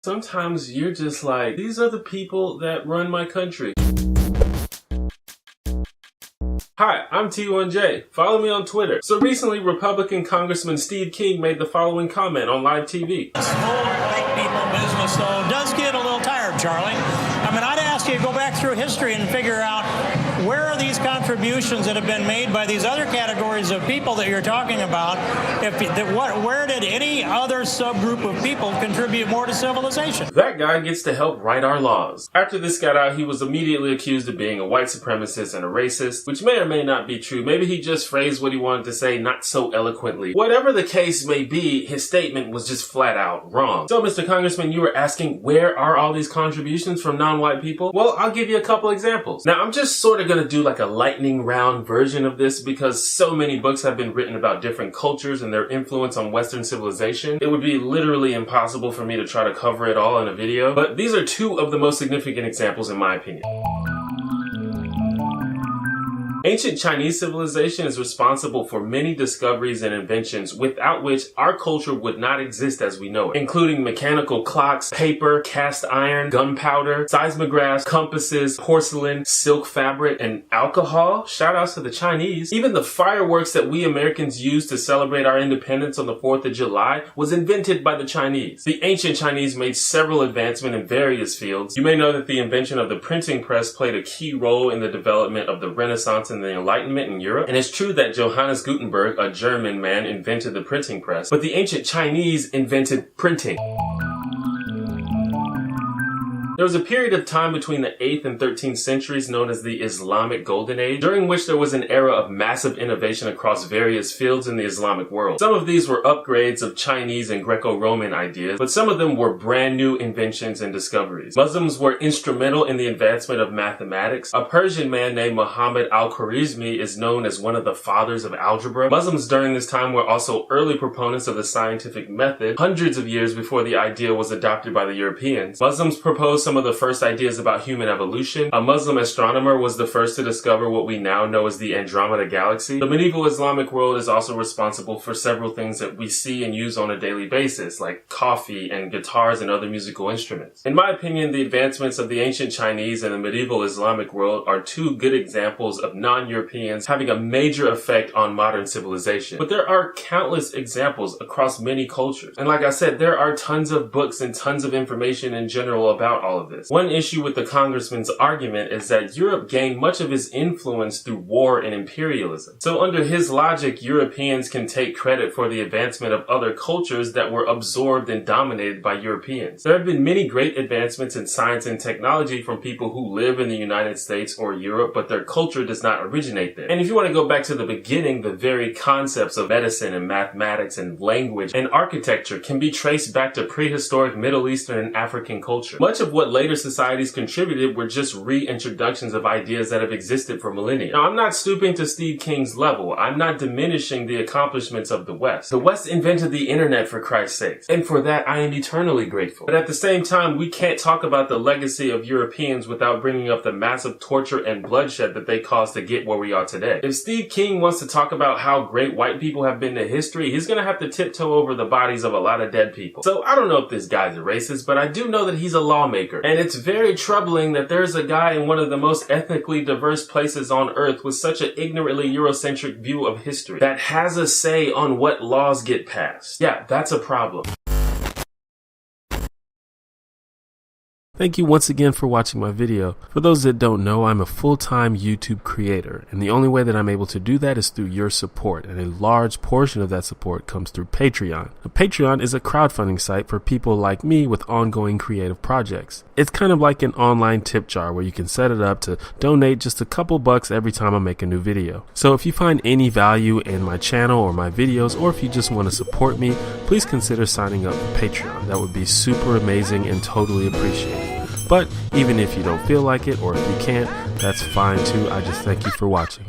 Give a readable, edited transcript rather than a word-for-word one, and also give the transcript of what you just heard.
Sometimes you're just like, these are the people that run my country. Hi, I'm T1J. Follow me on Twitter. So recently, Republican Congressman Steve King made the following comment on live TV. This whole white people business, though, does get a little tired, Charlie. I mean, I'd ask you to go back through history and figure out where are these contributions that have been made by these other categories of people that you're talking about? Where did any other subgroup of people contribute more to civilization? That guy gets to help write our laws. After this got out, he was immediately accused of being a white supremacist and a racist, which may or may not be true. Maybe he just phrased what he wanted to say not so eloquently. Whatever the case may be, his statement was just flat out wrong. So, Mr. Congressman, you were asking, where are all these contributions from non-white people? Well, I'll give you a couple examples. Now, I'm just sort of going to do like a lightning round version of this because so many books have been written about different cultures and their influence on Western civilization. It would be literally impossible for me to try to cover it all in a video, but these are two of the most significant examples in my opinion. Ancient Chinese civilization is responsible for many discoveries and inventions without which our culture would not exist as we know it, including mechanical clocks, paper, cast iron, gunpowder, seismographs, compasses, porcelain, silk fabric, and alcohol. Shout outs to the Chinese. Even the fireworks that we Americans use to celebrate our independence on the 4th of July was invented by the Chinese. The ancient Chinese made several advancements in various fields. You may know that the invention of the printing press played a key role in the development of the Renaissance and the Enlightenment in Europe. And it's true that Johannes Gutenberg, a German man, invented the printing press, but the ancient Chinese invented printing. There was a period of time between the 8th and 13th centuries known as the Islamic Golden Age, during which there was an era of massive innovation across various fields in the Islamic world. Some of these were upgrades of Chinese and Greco-Roman ideas, but some of them were brand new inventions and discoveries. Muslims were instrumental in the advancement of mathematics. A Persian man named Muhammad al-Khwarizmi is known as one of the fathers of algebra. Muslims during this time were also early proponents of the scientific method, hundreds of years before the idea was adopted by the Europeans. Muslims proposed some of the first ideas about human evolution. A Muslim astronomer was the first to discover what we now know as the Andromeda Galaxy. The medieval Islamic world is also responsible for several things that we see and use on a daily basis, like coffee and guitars and other musical instruments. In my opinion, the advancements of the ancient Chinese and the medieval Islamic world are two good examples of non-Europeans having a major effect on modern civilization. But there are countless examples across many cultures. And like I said, there are tons of books and tons of information in general about all of this. One issue with the congressman's argument is that Europe gained much of its influence through war and imperialism. So under his logic, Europeans can take credit for the advancement of other cultures that were absorbed and dominated by Europeans. There have been many great advancements in science and technology from people who live in the United States or Europe, but their culture does not originate there. And if you want to go back to the beginning, the very concepts of medicine and mathematics and language and architecture can be traced back to prehistoric Middle Eastern and African culture. Much of what later societies contributed were just reintroductions of ideas that have existed for millennia. Now, I'm not stooping to Steve King's level. I'm not diminishing the accomplishments of the West. The West invented the internet, for Christ's sake, and for that I am eternally grateful. But at the same time, we can't talk about the legacy of Europeans without bringing up the massive torture and bloodshed that they caused to get where we are today. If Steve King wants to talk about how great white people have been to history, he's gonna have to tiptoe over the bodies of a lot of dead people. So I don't know if this guy's a racist, but I do know that he's a lawmaker. And it's very troubling that there's a guy in one of the most ethnically diverse places on earth with such an ignorantly Eurocentric view of history that has a say on what laws get passed. Yeah, that's a problem. Thank you once again for watching my video. For those that don't know, I'm a full-time YouTube creator, and the only way that I'm able to do that is through your support, and a large portion of that support comes through Patreon. Now, Patreon is a crowdfunding site for people like me with ongoing creative projects. It's kind of like an online tip jar where you can set it up to donate just a couple bucks every time I make a new video. So if you find any value in my channel or my videos, or if you just want to support me, please consider signing up for Patreon. That would be super amazing and totally appreciated. But even if you don't feel like it, or if you can't, that's fine too. I just thank you for watching.